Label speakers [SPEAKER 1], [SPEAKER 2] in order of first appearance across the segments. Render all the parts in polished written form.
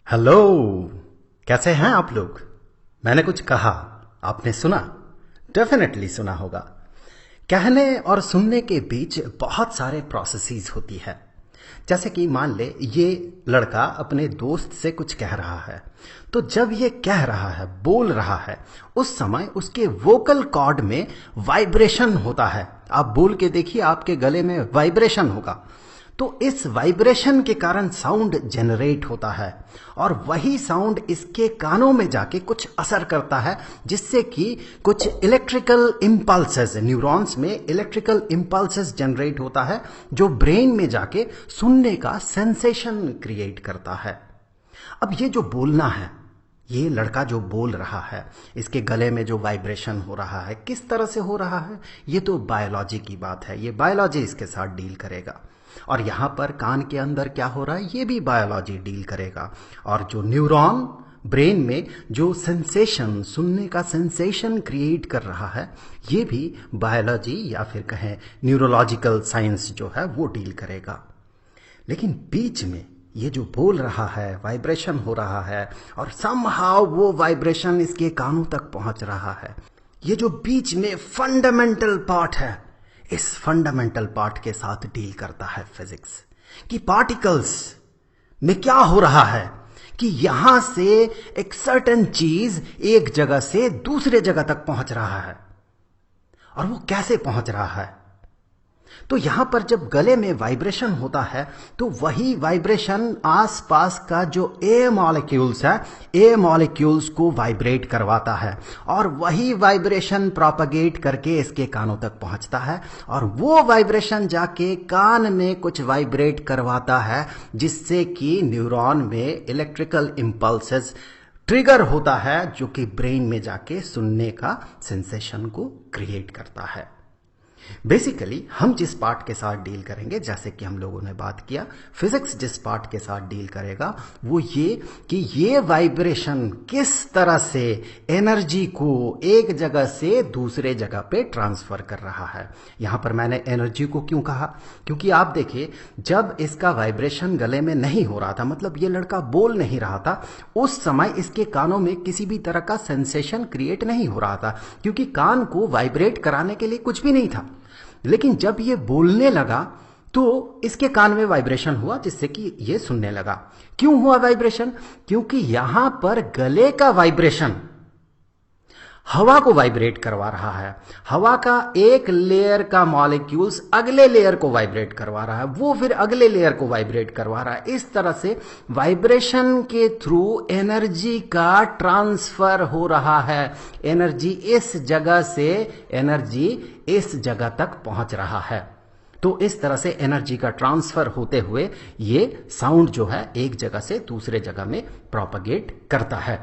[SPEAKER 1] Hello. कैसे हैं आप लोग? मैंने कुछ कहा, आपने सुना? डेफिनेटली सुना होगा। कहने और सुनने के बीच बहुत सारे प्रोसेसेस होती है। जैसे कि मान ले ये लड़का अपने दोस्त से कुछ कह रहा है, तो जब ये कह रहा है, बोल रहा है, उस समय उसके वोकल कॉर्ड में वाइब्रेशन होता है। आप बोल के देखिए, आपके गले में वाइब्रेशन होगा। तो इस वाइब्रेशन के कारण साउंड जनरेट होता है और वही साउंड इसके कानों में जाके कुछ असर करता है, जिससे कि कुछ इलेक्ट्रिकल इंपल्सेस, न्यूरॉन्स में इलेक्ट्रिकल इंपल्सेस जनरेट होता है, जो ब्रेन में जाके सुनने का सेंसेशन क्रिएट करता है। अब ये जो बोलना है, ये लड़का जो बोल रहा है, इसके गले में जो वाइब्रेशन हो रहा है, किस तरह से हो रहा है, ये तो बायोलॉजी की बात है। ये बायोलॉजी इसके साथ डील करेगा। और यहां पर कान के अंदर क्या हो रहा है, ये भी बायोलॉजी डील करेगा। और जो न्यूरॉन ब्रेन में जो सेंसेशन, सुनने का सेंसेशन क्रिएट कर रहा है, ये भी बायोलॉजी या फिर कहें न्यूरोलॉजिकल साइंस जो है वो डील करेगा। लेकिन बीच में ये जो बोल रहा है, वाइब्रेशन हो रहा है और समहाउ वो वाइब्रेशन इसके कानों तक पहुंच रहा है। ये जो बीच में फंडामेंटल पार्ट है, इस फंडामेंटल पार्ट के साथ डील करता है फिजिक्स, कि पार्टिकल्स में क्या हो रहा है, कि यहां से एक सर्टेन चीज एक जगह से दूसरे जगह तक पहुंच रहा है और वो कैसे पहुंच रहा है। तो यहां पर जब गले में वाइब्रेशन होता है, तो वही वाइब्रेशन आसपास का जो एयर मॉलिक्यूल्स है, एयर मॉलिक्यूल्स को वाइब्रेट करवाता है और वही वाइब्रेशन प्रोपगेट करके इसके कानों तक पहुंचता है और वो वाइब्रेशन जाके कान में कुछ वाइब्रेट करवाता है, जिससे कि न्यूरॉन में इलेक्ट्रिकल इंपल्सेस ट्रिगर होता है, जो कि ब्रेन में जाके सुनने का सेंसेशन को क्रिएट करता है। बेसिकली हम जिस पार्ट के साथ डील करेंगे, जैसे कि हम लोगों ने बात किया, फिजिक्स जिस पार्ट के साथ डील करेगा वो ये कि ये वाइब्रेशन किस तरह से एनर्जी को एक जगह से दूसरे जगह पे ट्रांसफर कर रहा है। यहां पर मैंने एनर्जी को क्यों कहा, क्योंकि आप देखिए, जब इसका वाइब्रेशन गले में नहीं हो रहा था, मतलब ये लड़का बोल नहीं रहा था, उस समय इसके कानों में किसी भी तरह का सेंसेशन क्रिएट नहीं हो रहा था, क्योंकि कान को वाइब्रेट कराने के लिए कुछ भी नहीं था। लेकिन जब ये बोलने लगा तो इसके कान में वाइब्रेशन हुआ, जिससे कि ये सुनने लगा। क्यों हुआ वाइब्रेशन? क्योंकि यहां पर गले का वाइब्रेशन हवा को वाइब्रेट करवा रहा है। हवा का एक लेयर का मॉलिक्यूल्स अगले लेयर को वाइब्रेट करवा रहा है, वो फिर अगले लेयर को वाइब्रेट करवा रहा है। इस तरह से वाइब्रेशन के थ्रू एनर्जी का ट्रांसफर हो रहा है। एनर्जी इस जगह से एनर्जी इस जगह तक पहुंच रहा है। तो इस तरह से एनर्जी का ट्रांसफर होते हुए ये साउंड जो है एक जगह से दूसरे जगह में प्रोपगेट करता है।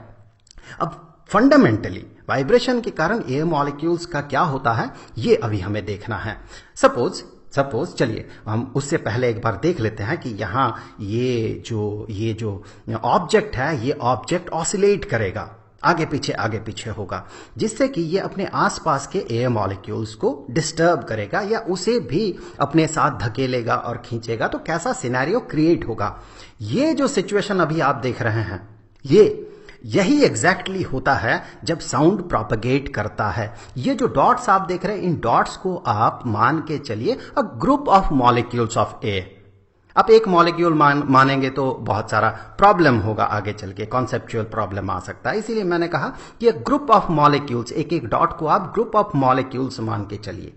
[SPEAKER 1] अब फंडामेंटली वाइब्रेशन के कारण एयर मॉलिक्यूल्स का क्या होता है, ये अभी हमें देखना है। सपोज चलिए हम उससे पहले एक बार देख लेते हैं कि यहां ये जो ऑब्जेक्ट है, ये ऑब्जेक्ट ऑसिलेट करेगा, आगे पीछे होगा, जिससे कि ये अपने आसपास के एयर मॉलिक्यूल्स को डिस्टर्ब करेगा या उसे भी अपने साथ धकेलेगा और खींचेगा। तो कैसा सिनेरियो क्रिएट होगा? ये जो सिचुएशन अभी आप देख रहे हैं, यही एग्जैक्टली होता है जब साउंड प्रोपगेट करता है। ये जो डॉट्स आप देख रहे हैं, इन डॉट्स को आप मान के चलिए a group of molecules of air. आप एक मॉलिक्यूल मानेंगे तो बहुत सारा प्रॉब्लम होगा, आगे चल के कॉन्सेप्चुअल प्रॉब्लम आ सकता है। इसीलिए मैंने कहा कि ग्रुप ऑफ मॉलिक्यूल्स, एक एक डॉट को आप ग्रुप ऑफ मॉलिक्यूल्स मान के चलिए।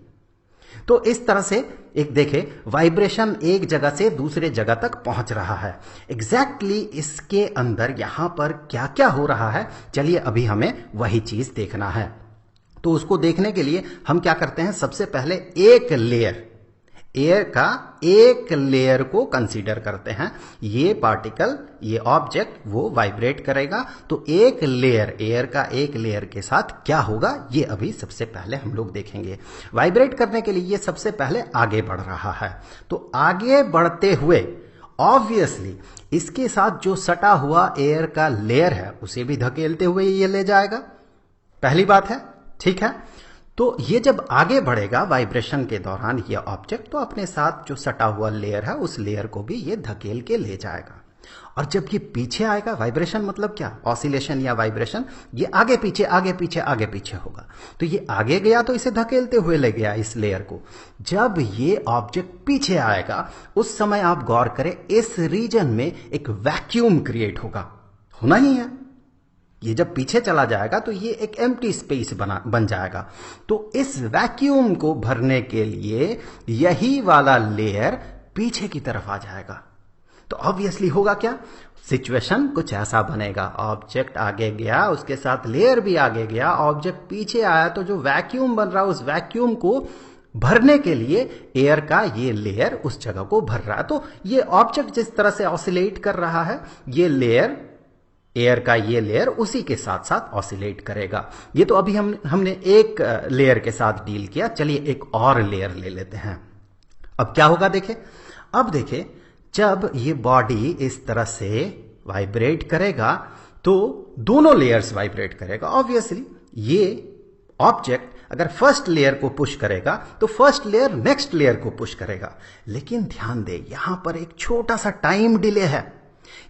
[SPEAKER 1] तो इस तरह से एक देखे, वाइब्रेशन एक जगह से दूसरे जगह तक पहुंच रहा है। एग्जैक्टली इसके अंदर यहां पर क्या क्या हो रहा है, चलिए अभी हमें वही चीज देखना है। तो उसको देखने के लिए हम क्या करते हैं, सबसे पहले एक लेयर, एयर का एक लेयर को कंसीडर करते हैं। ये पार्टिकल, ये ऑब्जेक्ट वो वाइब्रेट करेगा, तो एक लेयर, एयर का एक लेयर के साथ क्या होगा, ये अभी सबसे पहले हम लोग देखेंगे। वाइब्रेट करने के लिए ये सबसे पहले आगे बढ़ रहा है, तो आगे बढ़ते हुए ऑब्वियसली इसके साथ जो सटा हुआ एयर का लेयर है उसे भी धकेलते हुए ये ले जाएगा। पहली बात है, ठीक है। तो ये जब आगे बढ़ेगा वाइब्रेशन के दौरान ये ऑब्जेक्ट, तो अपने साथ जो सटा हुआ लेयर है उस लेयर को भी ये धकेल के ले जाएगा। और जब ये पीछे आएगा, वाइब्रेशन मतलब क्या, ऑसिलेशन या वाइब्रेशन, ये आगे पीछे आगे पीछे आगे पीछे होगा। तो ये आगे गया तो इसे धकेलते हुए ले गया इस लेयर को। जब ये ऑब्जेक्ट पीछे आएगा उस समय आप गौर करें, इस रीजन में एक वैक्यूम क्रिएट होगा, होना ही है। ये जब पीछे चला जाएगा तो ये एक एम्प्टी स्पेस बन जाएगा। तो इस वैक्यूम को भरने के लिए यही वाला लेयर पीछे की तरफ आ जाएगा। तो ऑब्वियसली होगा क्या, सिचुएशन कुछ ऐसा बनेगा, ऑब्जेक्ट आगे गया, उसके साथ लेयर भी आगे गया, ऑब्जेक्ट पीछे आया, तो जो वैक्यूम बन रहा है उस वैक्यूम को भरने के लिए एयर का ये लेयर उस जगह को भर रहा है। तो ये ऑब्जेक्ट जिस तरह से ऑसिलेट कर रहा है, ये लेयर, एयर का ये लेयर उसी के साथ साथ ऑसिलेट करेगा। ये तो अभी हमने एक लेयर के साथ डील किया। चलिए एक और लेयर ले लेते हैं। अब क्या होगा देखें, अब देखें, जब ये बॉडी इस तरह से वाइब्रेट करेगा तो दोनों लेयर्स वाइब्रेट करेगा। ऑब्वियसली ये ऑब्जेक्ट अगर फर्स्ट लेयर को पुश करेगा तो फर्स्ट लेयर नेक्स्ट लेयर को पुश करेगा। लेकिन ध्यान दे, यहां पर एक छोटा सा टाइम डिले है।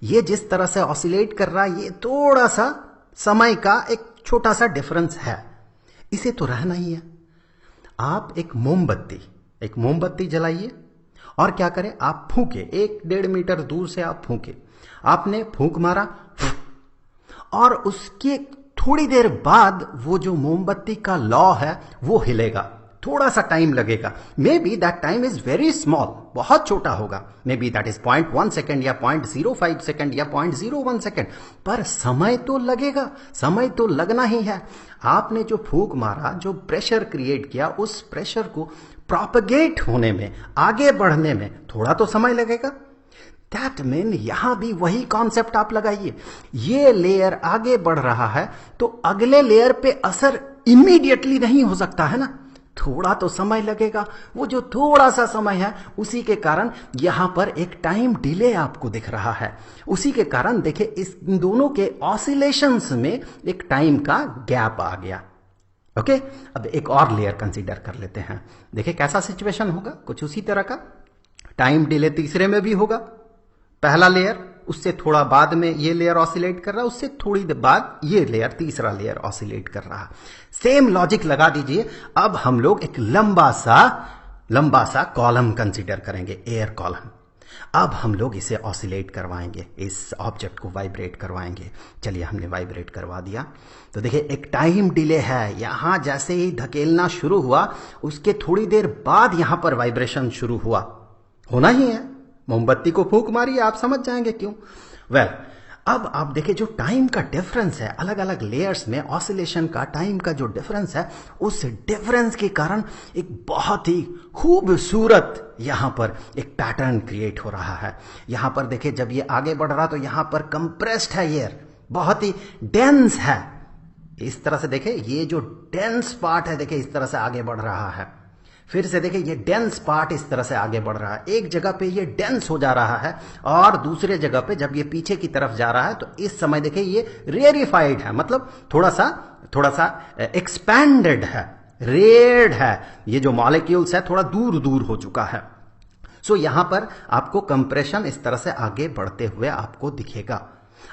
[SPEAKER 1] ये जिस तरह से ऑसिलेट कर रहा है, ये थोड़ा सा समय का एक छोटा सा डिफरेंस है, इसे तो रहना ही है। आप एक मोमबत्ती जलाइए और क्या करें, आप फूके, 1-1.5 मीटर दूर से आप फूके। आपने फूंक मारा और उसके थोड़ी देर बाद वो जो मोमबत्ती का लौ है वो हिलेगा, थोड़ा सा टाइम लगेगा। May be that time is very small, बहुत छोटा होगा, may be that is 0.1 second या 0.05 सेकेंड या 0.01 सेकेंड, पर समय तो लगेगा, समय तो लगना ही है। आपने जो फूंक मारा, जो प्रेशर क्रिएट किया, उस प्रेशर को प्रोपगेट होने में, आगे बढ़ने में थोड़ा तो समय लगेगा। दैट मीन यहां भी वही कॉन्सेप्ट आप लगाइए। ये लेयर आगे बढ़ रहा है तो अगले लेयर पे असर इमीडिएटली नहीं हो सकता है ना, थोड़ा तो समय लगेगा। वो जो थोड़ा सा समय है उसी के कारण यहां पर एक टाइम डिले आपको दिख रहा है। उसी के कारण देखिए इस दोनों के ऑसिलेशंस में एक टाइम का गैप आ गया। ओके, अब एक और लेयर कंसीडर कर लेते हैं। देखिए कैसा सिचुएशन होगा, कुछ उसी तरह का। टाइम डिले तीसरे में भी होगा। पहला लेयर, उससे थोड़ा बाद में ये लेयर ऑसिलेट कर रहा है, उससे थोड़ी देर बाद ये लेयर, तीसरा लेयर ऑसिलेट कर रहा है। सेम लॉजिक लगा दीजिए। अब हम लोग एक लंबा सा कॉलम कंसीडर करेंगे, एयर कॉलम। अब हम लोग इसे ऑसिलेट करवाएंगे, इस ऑब्जेक्ट को वाइब्रेट करवाएंगे। चलिए हमने वाइब्रेट करवा दिया। तो देखिए एक टाइम डिले है, यहां जैसे ही धकेलना शुरू हुआ उसके थोड़ी देर बाद यहां पर वाइब्रेशन शुरू हुआ, होना ही है। मोमबत्ती को फूंक मारिए, आप समझ जाएंगे क्यों। वेल, अब आप देखिए जो टाइम का डिफरेंस है अलग अलग लेयर्स में, ऑसिलेशन का टाइम का जो डिफरेंस है, उस डिफरेंस के कारण एक बहुत ही खूबसूरत यहां पर एक पैटर्न क्रिएट हो रहा है। यहां पर देखिए जब ये आगे बढ़ रहा तो यहां पर कंप्रेस्ड है एयर, बहुत ही डेंस है। इस तरह से देखिए ये जो डेंस पार्ट है, देखिए इस तरह से आगे बढ़ रहा है। फिर से देखिए ये डेंस पार्ट इस तरह से आगे बढ़ रहा है। एक जगह पे ये डेंस हो जा रहा है और दूसरे जगह पे जब ये पीछे की तरफ जा रहा है तो इस समय देखिए ये रेयरिफाइड है, मतलब थोड़ा सा एक्सपैंडेड है, रेयर्ड है। ये जो मॉलिक्यूल्स है थोड़ा दूर दूर हो चुका है। सो यहां पर आपको कंप्रेशन इस तरह से आगे बढ़ते हुए आपको दिखेगा।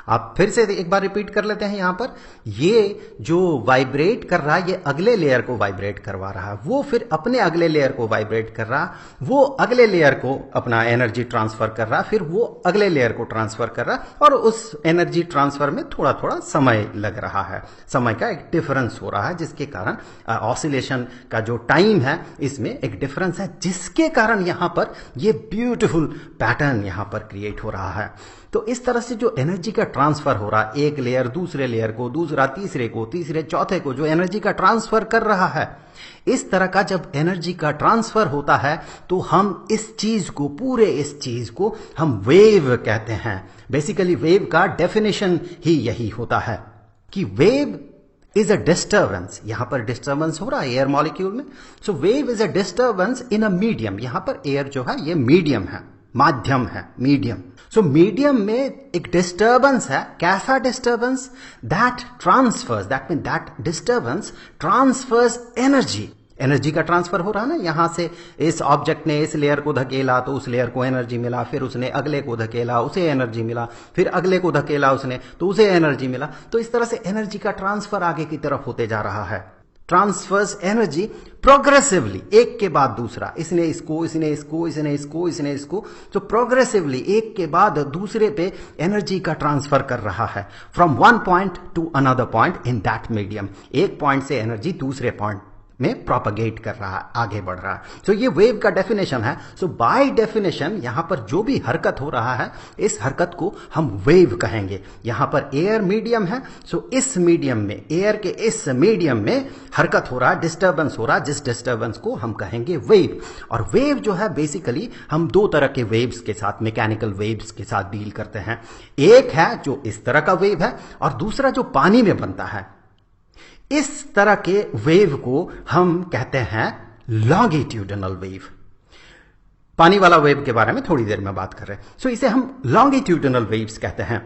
[SPEAKER 1] आप फिर से एक बार रिपीट कर लेते हैं। यहां पर ये जो वाइब्रेट कर रहा है ये अगले लेयर को वाइब्रेट करवा रहा है, वो फिर अपने अगले लेयर को वाइब्रेट कर रहा, वो अगले लेयर को अपना एनर्जी ट्रांसफर कर रहा, फिर वो अगले लेयर को ट्रांसफर कर रहा, और उस एनर्जी ट्रांसफर में थोड़ा थोड़ा समय लग रहा है, समय का एक डिफरेंस हो रहा है, जिसके कारण ऑसिलेशन का जो टाइम है इसमें एक डिफरेंस है, जिसके कारण यहां पर ये ब्यूटीफुल पैटर्न यहां पर क्रिएट हो रहा है। तो इस तरह से जो एनर्जी का ट्रांसफर हो रहा है, एक लेयर दूसरे लेयर को, दूसरा तीसरे को, तीसरे चौथे को, जो एनर्जी का ट्रांसफर कर रहा है, इस तरह का जब एनर्जी का ट्रांसफर होता है तो हम इस चीज को, पूरे इस चीज को हम वेव कहते हैं। बेसिकली वेव का डेफिनेशन ही यही होता है कि वेव इज अ डिस्टर्बेंस। यहां पर डिस्टर्बेंस हो रहा है एयर मॉलिक्यूल में। So wave is a disturbance in a medium. यहां पर एयर जो है ये मीडियम है, माध्यम है, मीडियम। सो मीडियम में एक डिस्टर्बेंस है। कैसा disturbance? That transfers, that mean that disturbance transfers energy energy का ट्रांसफर हो रहा है ना, यहां से इस ऑब्जेक्ट ने इस लेयर को धकेला तो उस लेयर को एनर्जी मिला, फिर उसने अगले को धकेला उसे एनर्जी मिला, फिर अगले को धकेला उसने तो उसे एनर्जी मिला। तो इस तरह से एनर्जी का ट्रांसफर आगे की तरफ होते जा रहा है। ट्रांसफर्स एनर्जी प्रोग्रेसिवली, एक के बाद दूसरा, इसने इसको, इसने इसको, इसने इसको, इसने इसको, तो प्रोग्रेसिवली एक के बाद दूसरे पे एनर्जी का ट्रांसफर कर रहा है from one point two another point in that medium. एक पॉइंट से एनर्जी दूसरे पॉइंट में प्रोपगेट कर रहा है, आगे बढ़ रहा है। तो ये वेव का डेफिनेशन है। सो बाय डेफिनेशन यहां पर जो भी हरकत हो रहा है इस हरकत को हम वेव कहेंगे। यहां पर एयर मीडियम है, सो इस मीडियम में, एयर के इस मीडियम में हरकत हो रहा है, डिस्टर्बेंस हो रहा है, जिस डिस्टर्बेंस को हम कहेंगे वेव। और वेव जो है बेसिकली हम दो तरह के वेव्स के साथ, मैकेनिकल वेव्स के साथ डील करते हैं। एक है जो इस तरह का वेव है और दूसरा जो पानी में बनता है। इस तरह के वेव को हम कहते हैं लॉन्गिट्यूडनल वेव। पानी वाला वेव के बारे में थोड़ी देर में बात कर रहे हैं। सो इसे हम लॉन्गिट्यूडनल वेव्स कहते हैं।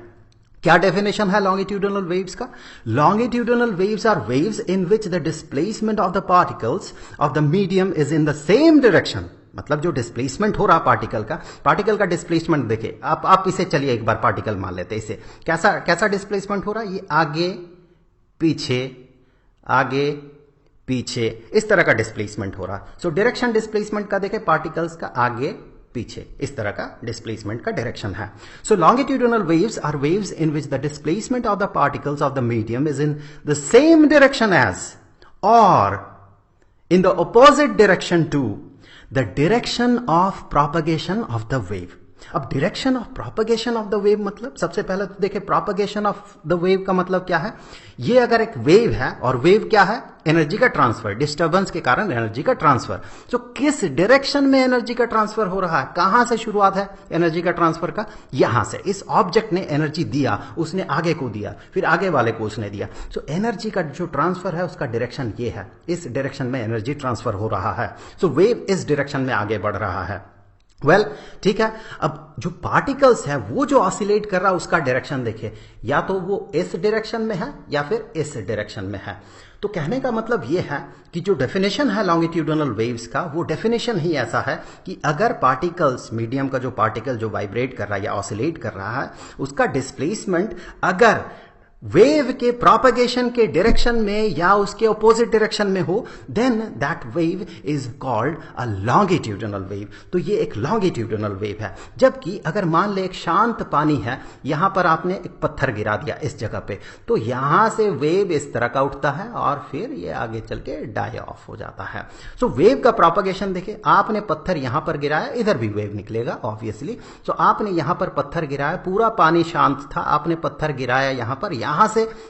[SPEAKER 1] क्या डेफिनेशन है लॉन्गिट्यूडनल वेव्स का? Longitudinal waves are waves in which the displacement of the particles of the medium is in the same direction. मतलब जो डिस्प्लेसमेंट हो रहा पार्टिकल का डिस्प्लेसमेंट देखिए, आप इसे चलिए एक बार पार्टिकल मान लेते हैं। इसे कैसा डिस्प्लेसमेंट हो रहा है? ये आगे पीछे, आगे पीछे, इस तरह का डिस्प्लेसमेंट हो रहा। सो डायरेक्शन डिस्प्लेसमेंट का देखें, पार्टिकल्स का आगे पीछे, इस तरह का डिस्प्लेसमेंट का डायरेक्शन है। So longitudinal waves are waves in which the displacement of the particles of the medium is in the same direction as और in the opposite direction to the direction of propagation of the wave। अब direction of propagation of the wave मतलब, सबसे पहले तो देखें propagation of the wave का मतलब क्या है। ये अगर एक वेव है और वेव क्या है? एनर्जी का ट्रांसफर, डिस्टर्बेंस के कारण एनर्जी का ट्रांसफर। तो किस डायरेक्शन में एनर्जी का ट्रांसफर हो रहा है? कहां से शुरुआत है एनर्जी का ट्रांसफर का? यहां से। इस ऑब्जेक्ट ने एनर्जी दिया, उसने आगे को दिया, फिर आगे वाले को उसने दिया। सो एनर्जी का जो ट्रांसफर है उसका डायरेक्शन ये है, इस डायरेक्शन में एनर्जी ट्रांसफर हो रहा है। सो वेव इस डायरेक्शन में आगे बढ़ रहा है। ठीक है। अब जो पार्टिकल्स है वो जो ऑसिलेट कर रहा है उसका डायरेक्शन देखिए, या तो वो इस डायरेक्शन में है या फिर इस डायरेक्शन में है। तो कहने का मतलब ये है कि जो डेफिनेशन है लॉन्गिट्यूडनल वेव्स का, वो डेफिनेशन ही ऐसा है कि अगर पार्टिकल्स, मीडियम का जो पार्टिकल जो वाइब्रेट कर रहा है या ऑसिलेट कर रहा है, उसका डिस्प्लेसमेंट अगर वेव के प्रोपगेशन के डायरेक्शन में या उसके ऑपोजिट डायरेक्शन में हो, then that wave is called a longitudinal wave. तो ये एक लॉन्गिट्यूडनल वेव है। जबकि अगर मान ले एक शांत पानी है, यहां पर आपने एक पत्थर गिरा दिया इस जगह पे, तो यहां से वेव इस तरह का उठता है और फिर ये आगे चल के डाई ऑफ हो जाता है। सो वेव का प्रोपगेशन देखिए, आपने पत्थर यहां पर गिराया, इधर भी वेव निकलेगा ऑब्वियसली। सो आपने यहां पर पत्थर गिराया, पूरा पानी शांत था, आपने पत्थर गिराया यहां पर,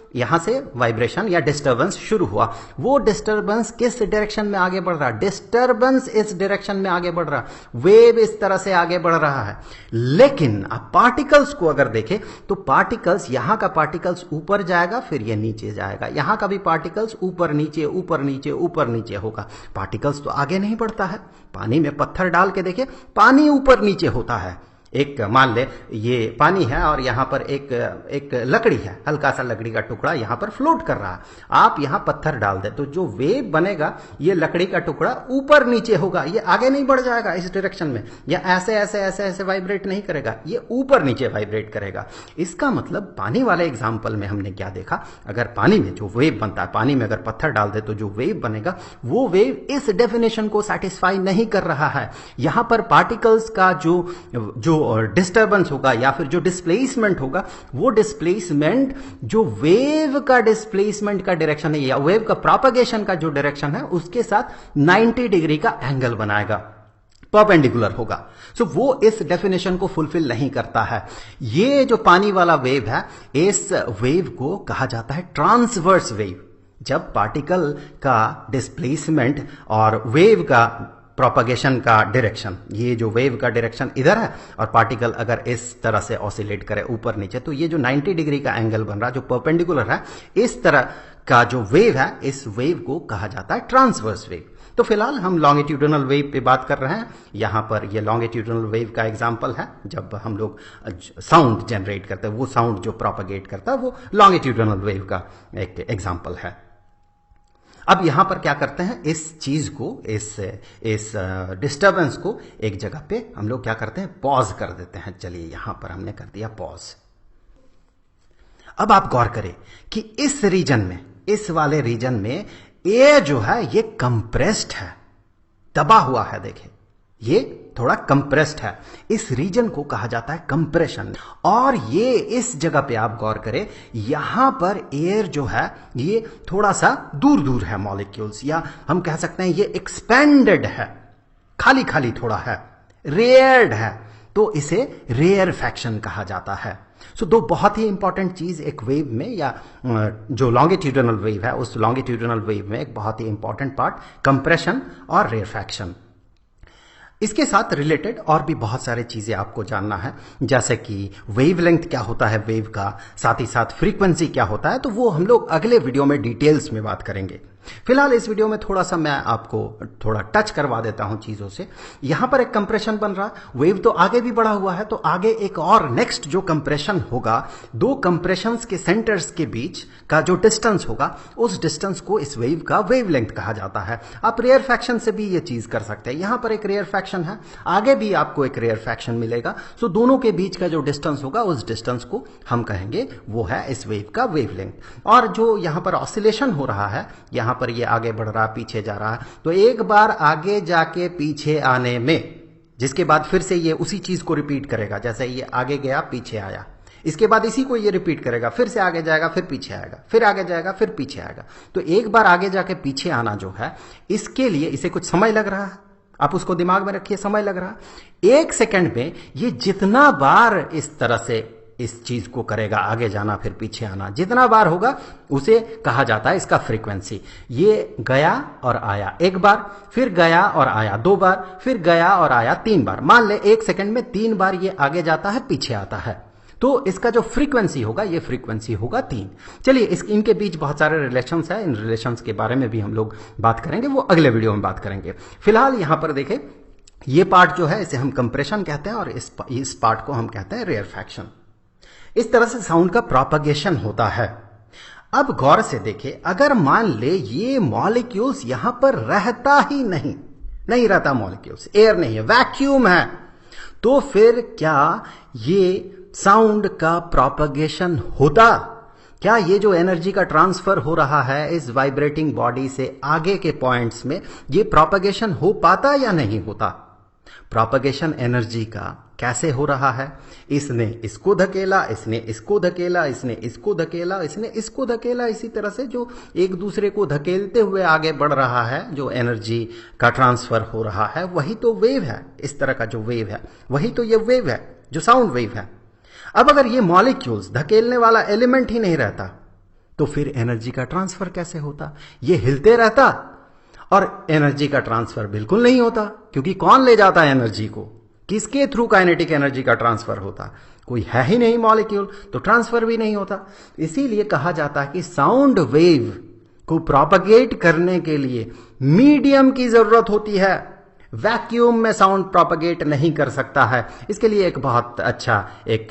[SPEAKER 1] यहां से वाइब्रेशन या डिस्टर्बेंस शुरू हुआ। वो डिस्टर्बेंस किस डायरेक्शन में आगे बढ़ रहा? डिस्टर्बेंस इस डायरेक्शन में आगे बढ़ रहा, वेव इस तरह से आगे बढ़ रहा है। लेकिन अब पार्टिकल्स को अगर देखें तो पार्टिकल्स, यहां का पार्टिकल्स ऊपर जाएगा, फिर ये नीचे जाएगा, यहां का भी पार्टिकल्स ऊपर नीचे ऊपर नीचे ऊपर नीचे होगा। पार्टिकल्स तो आगे नहीं बढ़ता है। पानी में पत्थर डाल के देखिए, पानी ऊपर नीचे होता है। एक मान ले ये पानी है और यहां पर एक लकड़ी है, हल्का सा लकड़ी का टुकड़ा यहां पर फ्लोट कर रहा है। आप यहां पत्थर डाल दे तो जो वेव बनेगा, ये लकड़ी का टुकड़ा ऊपर नीचे होगा, ये आगे नहीं बढ़ जाएगा इस डायरेक्शन में, या ऐसे ऐसे ऐसे ऐसे वाइब्रेट नहीं करेगा, ये ऊपर नीचे वाइब्रेट करेगा। इसका मतलब पानी वाले एग्जाम्पल में हमने क्या देखा, अगर पानी में जो वेव बनता है, पानी में अगर पत्थर डाल दे तो जो वेव बनेगा, वो वेव इस डेफिनेशन को सेटिस्फाई नहीं कर रहा है। यहां पर पार्टिकल्स का जो डिस्टर्बेंस होगा या फिर जो डिस्प्लेसमेंट होगा, वो डिस्प्लेसमेंट जो वेव का डिस्प्लेसमेंट का डायरेक्शन है या वेव का प्रोपगेशन का जो डायरेक्शन है, उसके साथ 90 डिग्री का एंगल बनाएगा, परपेंडिकुलर होगा। सो वो इस डेफिनेशन को फुलफिल नहीं करता है। ये जो पानी वाला वेव है, इस वेव को कहा जाता है ट्रांसवर्स वेव। जब पार्टिकल का डिस्प्लेसमेंट और वेव का प्रोपगेशन का डायरेक्शन, ये जो वेव का डायरेक्शन इधर है और पार्टिकल अगर इस तरह से ऑसिलेट करे ऊपर नीचे, तो ये जो 90 डिग्री का एंगल बन रहा, जो परपेंडिकुलर है, इस तरह का जो वेव है, इस वेव को कहा जाता है ट्रांसवर्स वेव। तो फिलहाल हम लॉन्गिट्यूडनल वेव पे बात कर रहे हैं। यहां पर ये लॉन्गिट्यूडनल वेव का एग्जांपल है, जब हम लोग साउंड जनरेट करते हैं, वो साउंड जो प्रोपगेट करता है, वो लॉन्गिट्यूडनल वेव का एक एग्जांपल है। अब यहां पर क्या करते हैं, इस चीज को, इस डिस्टर्बेंस को एक जगह पे हम लोग क्या करते हैं, पॉज कर देते हैं। चलिए यहां पर हमने कर दिया पॉज। अब आप गौर करें कि इस रीजन में, इस वाले रीजन में एयर जो है ये कंप्रेस्ड है, दबा हुआ है। देखिए ये थोड़ा कंप्रेस्ड है। इस रीजन को कहा जाता है कंप्रेशन। और ये इस जगह पे आप गौर करें, यहां पर एयर जो है ये थोड़ा सा दूर दूर है मॉलिक्यूल्स, या हम कह सकते हैं ये एक्सपेंडेड है, खाली खाली थोड़ा है, रेयर्ड है, तो इसे रेयरफैक्शन कहा जाता है। सो दो बहुत ही इंपॉर्टेंट चीज एक वेव में, या जो लॉन्गिट्यूडिनल वेव है उस लॉन्गिट्यूडिनल वेव में एक बहुत ही इंपॉर्टेंट पार्ट कंप्रेशन और रेयरफैक्शन। इसके साथ रिलेटेड और भी बहुत सारे चीजें आपको जानना है, जैसे कि वेवलेंथ क्या होता है वेव का, साथ ही साथ फ्रीक्वेंसी क्या होता है, तो वो हम लोग अगले वीडियो में डिटेल्स में बात करेंगे। फिलहाल इस वीडियो में थोड़ा सा मैं आपको थोड़ा टच करवा देता हूं चीजों से। यहां पर एक कंप्रेशन बन रहा, वेव तो आगे भी बढ़ा हुआ है, तो आगे एक और नेक्स्ट जो कंप्रेशन होगा, दो कंप्रेशंस के सेंटर्स के बीच का जो डिस्टेंस होगा, उस डिस्टेंस को इस वेव का वेवलेंथ कहा जाता है। आप रेयरफैक्शन से भी ये चीज कर सकते हैं। यहां पर एक रेयरफैक्शन है, आगे भी आपको एक रेयरफैक्शन मिलेगा। सो दोनों के बीच का जो डिस्टेंस होगा, उस डिस्टेंस को हम कहेंगे वो है इस वेव का वेवलेंथ। और जो यहां पर ऑसिलेशन हो रहा है, यहां पर ये आगे बढ़ रहा, पीछे जा रहा, तो एक बार आगे जाके पीछे आने में, जिसके बाद फिर से ये उसी चीज को रिपीट करेगा, जैसे ये आगे गया पीछे आया, इसके बाद इसी को ये रिपीट करेगा, फिर से आगे जाएगा फिर पीछे आएगा, फिर आगे जाएगा फिर पीछे आएगा। तो एक बार आगे जाके पीछे आना जो है, इसके लिए इसे कुछ समय लग रहा है, आप उसको दिमाग में रखिए, समय लग रहा है। 1 सेकंड में ये जितना बार इस तरह से इस चीज को करेगा, आगे जाना फिर पीछे आना, जितना बार होगा उसे कहा जाता है इसका फ्रीक्वेंसी। ये गया और आया 1 बार, फिर गया और आया 2 बार, फिर गया और आया 3 बार। मान ले 1 सेकंड में 3 बार ये आगे जाता है पीछे आता है, तो इसका जो फ्रीक्वेंसी होगा, ये फ्रीक्वेंसी होगा 3। चलिए इनके बीच बहुत सारे रिलेशंस है, इन रिलेशंस के बारे में भी हम लोग बात करेंगे, वो अगले वीडियो में बात करेंगे। फिलहाल यहां पर देखें, ये पार्ट जो है इसे हम कंप्रेशन कहते हैं, और इस पार्ट को हम कहते हैं रेयरफैक्शन। इस तरह से साउंड का प्रोपगेशन होता है। अब गौर से देखिए, अगर मान ले ये मॉलिक्यूल्स यहां पर रहता ही नहीं रहता, मॉलिक्यूल्स, एयर नहीं है, वैक्यूम है, तो फिर क्या ये साउंड का प्रोपगेशन होता? क्या ये जो एनर्जी का ट्रांसफर हो रहा है इस वाइब्रेटिंग बॉडी से आगे के पॉइंट्स में, ये प्रोपगेशन हो पाता या नहीं होता? प्रोपगेशन एनर्जी का कैसे हो रहा है? इसने इसको धकेला, इसने इसको धकेला, इसने इसको धकेला, इसने इसको धकेला, इसी तरह से जो एक दूसरे को धकेलते हुए आगे बढ़ रहा है, जो एनर्जी का ट्रांसफर हो रहा है, वही तो वेव है। इस तरह का जो वेव है वही तो ये वेव है, जो साउंड वेव है। अब अगर ये मॉलिक्यूल्स, धकेलने वाला एलिमेंट ही नहीं रहता, तो फिर एनर्जी का ट्रांसफर कैसे होता? ये हिलते रहता और एनर्जी का ट्रांसफर बिल्कुल नहीं होता, क्योंकि कौन ले जाता है एनर्जी को? किसके थ्रू काइनेटिक एनर्जी का ट्रांसफर होता? कोई है ही नहीं मॉलिक्यूल, तो ट्रांसफर भी नहीं होता। इसीलिए कहा जाता है कि साउंड वेव को प्रोपगेट करने के लिए मीडियम की जरूरत होती है। वैक्यूम में साउंड प्रोपगेट नहीं कर सकता है। इसके लिए एक बहुत अच्छा एक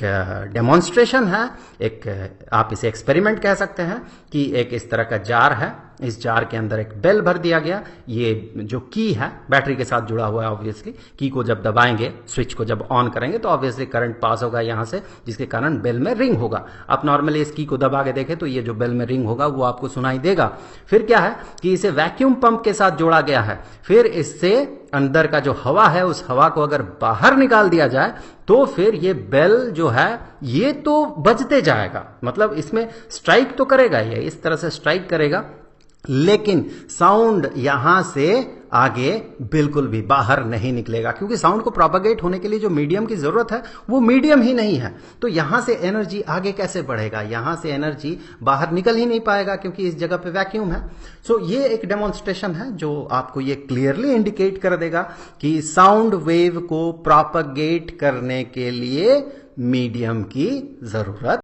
[SPEAKER 1] डेमोन्स्ट्रेशन है, एक आप इसे एक्सपेरिमेंट कह सकते हैं, कि एक इस तरह का जार है, इस जार के अंदर एक बेल भर दिया गया, ये जो की है बैटरी के साथ जुड़ा हुआ है, ऑब्वियसली की को जब दबाएंगे, स्विच को जब ऑन करेंगे तो ऑब्वियसली करंट पास होगा यहां से, जिसके कारण बेल में रिंग होगा। आप नॉर्मली इस की को दबा के देखें तो ये जो बेल में रिंग होगा वो आपको सुनाई देगा। फिर क्या है कि इसे वैक्यूम पंप के साथ जोड़ा गया है, फिर इससे अंदर का जो हवा है उस हवा को अगर बाहर निकाल दिया जाए तो फिर ये बेल जो है ये तो बजते जाएगा, मतलब इसमें स्ट्राइक तो करेगा, ये इस तरह से स्ट्राइक करेगा, लेकिन साउंड यहां से आगे बिल्कुल भी बाहर नहीं निकलेगा, क्योंकि साउंड को प्रोपगेट होने के लिए जो मीडियम की जरूरत है वो मीडियम ही नहीं है। तो यहां से एनर्जी आगे कैसे बढ़ेगा? यहां से एनर्जी बाहर निकल ही नहीं पाएगा, क्योंकि इस जगह पे वैक्यूम है। सो ये एक डेमोन्स्ट्रेशन है जो आपको ये क्लियरली इंडिकेट कर देगा कि साउंड वेव को प्रोपगेट करने के लिए मीडियम की जरूरत